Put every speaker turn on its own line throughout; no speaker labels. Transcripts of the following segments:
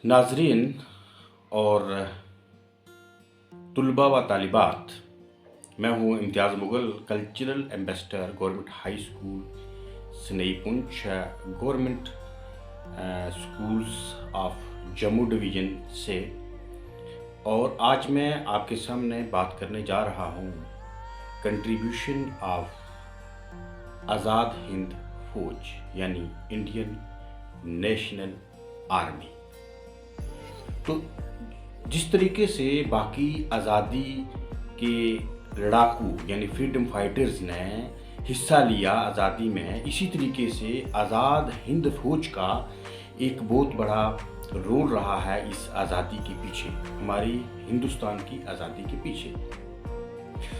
नाजरीन और तलबा व तालिबात, मैं हूँ Imtiaz Mughal, cultural ambassador government high school Sanai Poonch, government schools of Jammu division से। और आज मैं आपके सामने बात करने जा रहा हूँ कंट्रीब्यूशन ऑफ आज़ाद हिंद फौज यानी इंडियन नेशनल आर्मी। तो जिस तरीके से बाकी आज़ादी के लड़ाकू यानी फ्रीडम फाइटर्स ने हिस्सा लिया आज़ादी में, इसी तरीके से आज़ाद हिंद फौज का एक बहुत बड़ा रोल रहा है इस आज़ादी के पीछे, हमारी हिंदुस्तान की आज़ादी के पीछे।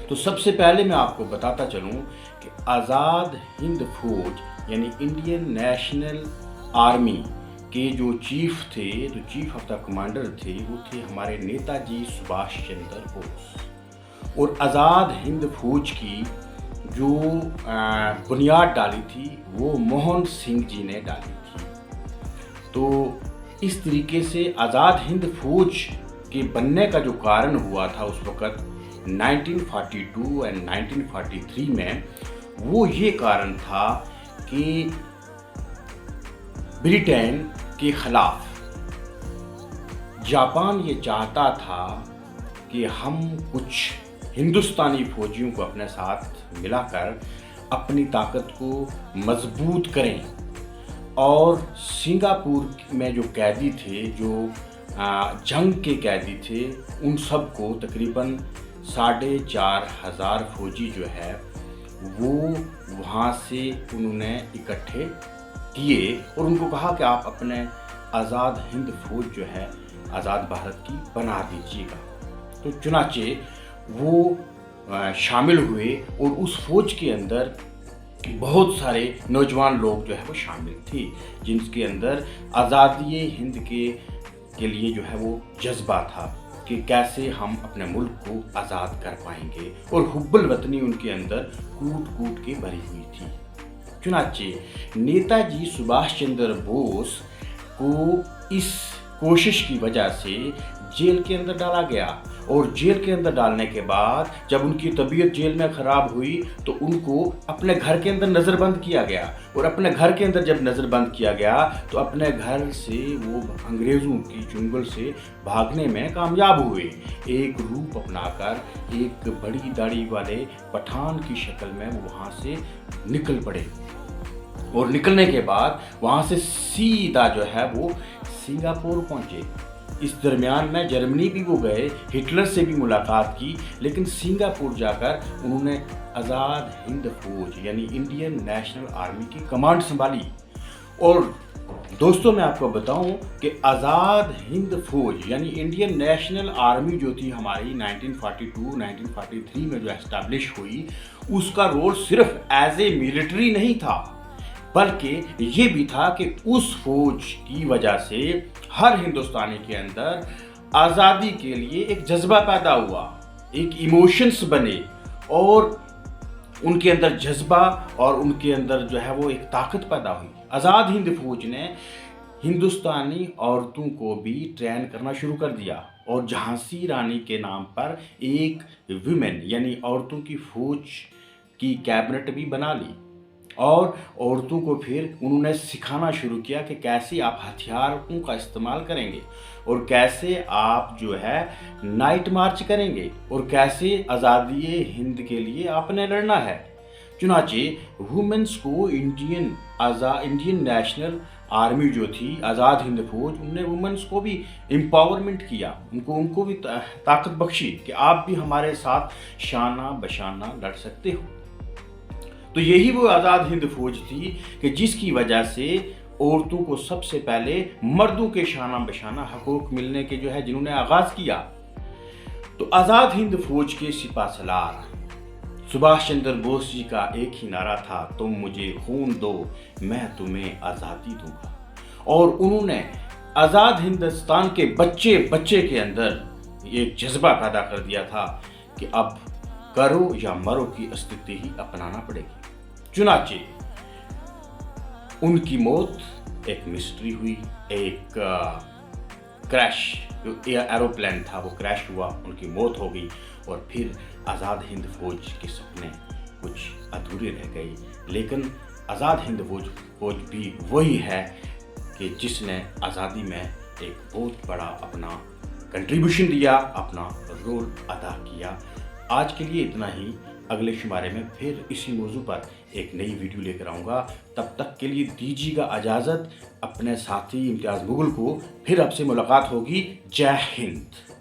तो सबसे पहले मैं आपको बताता चलूं कि आज़ाद हिंद फौज यानी इंडियन नेशनल आर्मी के जो चीफ थे, जो चीफ ऑफ द कमांडर थे, वो थे हमारे नेताजी सुभाष चंद्र बोस। और आज़ाद हिंद फौज की जो बुनियाद डाली थी वो मोहन सिंह जी ने डाली थी। तो इस तरीके से आज़ाद हिंद फौज के बनने का जो कारण हुआ था उस वक़्त 1942 और 1943 में, वो ये कारण था कि ब्रिटेन के खिलाफ जापान ये चाहता था कि हम कुछ हिंदुस्तानी फौजियों को अपने साथ मिलाकर अपनी ताकत को मजबूत करें। और सिंगापुर में जो कैदी थे, जो जंग के कैदी थे, उन सब को तकरीबन 4,500 फौजी जो है वो वहाँ से उन्होंने इकट्ठे किए और उनको कहा कि आप अपने आज़ाद हिंद फौज जो है आज़ाद भारत की बना दीजिएगा। तो चुनाचे वो शामिल हुए और उस फौज के अंदर बहुत सारे नौजवान लोग जो है वो शामिल थे, जिनके अंदर आज़ादी हिंद के लिए जो है वो जज्बा था कि कैसे हम अपने मुल्क को आज़ाद कर पाएंगे। और हुब्बुल वतनी उनके अंदर कूट कूट के भरी हुई थी। चुनाचे नेताजी सुभाष चंद्र बोस को इस कोशिश की वजह से जेल के अंदर डाला गया। और जेल के अंदर डालने के बाद जब उनकी तबीयत जेल में ख़राब हुई तो उनको अपने घर के अंदर नज़रबंद किया गया। और अपने घर के अंदर जब नज़रबंद किया गया तो अपने घर से वो अंग्रेज़ों की चुंगल से भागने में कामयाब हुए, एक रूप अपनाकर एक बड़ी दाढ़ी वाले पठान की शक्ल में वो वहाँ से निकल पड़े। और निकलने के बाद वहाँ से सीधा जो है वो सिंगापुर पहुँचे। इस दरमियान में जर्मनी भी वो गए, हिटलर से भी मुलाकात की, लेकिन सिंगापुर जाकर उन्होंने आज़ाद हिंद फौज यानी इंडियन नेशनल आर्मी की कमांड संभाली। और दोस्तों मैं आपको बताऊं कि आज़ाद हिंद फौज यानी इंडियन नेशनल आर्मी जो थी हमारी 1942-1943 में जो एस्टैब्लिश हुई, उसका रोल सिर्फ एज ए मिलिट्री नहीं था, बल्कि ये भी था कि उस फौज की वजह से हर हिंदुस्तानी के अंदर आज़ादी के लिए एक जज्बा पैदा हुआ, एक इमोशंस बने और उनके अंदर जज्बा और उनके अंदर जो है वो एक ताकत पैदा हुई। आज़ाद हिंद फौज ने हिंदुस्तानी औरतों को भी ट्रेन करना शुरू कर दिया और झांसी रानी के नाम पर एक विमेन यानी औरतों की फौज की कैबिनेट भी बना ली। और औरतों को फिर उन्होंने सिखाना शुरू किया कि कैसे आप हथियारों का इस्तेमाल करेंगे और कैसे आप जो है नाइट मार्च करेंगे और कैसे आज़ादी हिंद के लिए आपने लड़ना है। चुनाचे वुमेन्स को इंडियन नेशनल आर्मी जो थी आज़ाद हिंद फौज, उनने वुमेन्स को भी एम्पावरमेंट किया, उनको भी ताकत बख्शी कि आप भी हमारे साथ शाना बशाना लड़ सकते हो। तो यही वो आज़ाद हिंद फौज थी कि जिसकी वजह से औरतों को सबसे पहले मर्दों के शाना बशाना हकूक मिलने के जो है जिन्होंने आगाज़ किया। तो आज़ाद हिंद फौज के सिपा सलार सुभाष चंद्र बोस जी का एक ही नारा था, तुम मुझे खून दो मैं तुम्हें आज़ादी दूंगा। और उन्होंने आज़ाद हिंदुस्तान के बच्चे बच्चे के अंदर एक जज्बा पैदा कर दिया था कि अब करो या मरो की स्थिति ही अपनाना पड़ेगी। चुनाचे उनकी मौत एक मिस्ट्री हुई, एक क्रैश, जो एरोप्लेन था वो क्रैश हुआ, उनकी मौत हो गई और फिर आज़ाद हिंद फौज के सपने कुछ अधूरे रह गए। लेकिन आज़ाद हिंद फौज भी वही है कि जिसने आज़ादी में एक बहुत बड़ा अपना कंट्रीब्यूशन दिया, अपना रोल अदा किया। आज के लिए इतना ही। अगले शुमारे में फिर इसी मौजू पर एक नई वीडियो लेकर आऊँगा। तब तक के लिए दीजिएगा इजाज़त। अपने साथी इम्तियाज़ मुगल को फिर आपसे मुलाकात होगी। जय हिंद।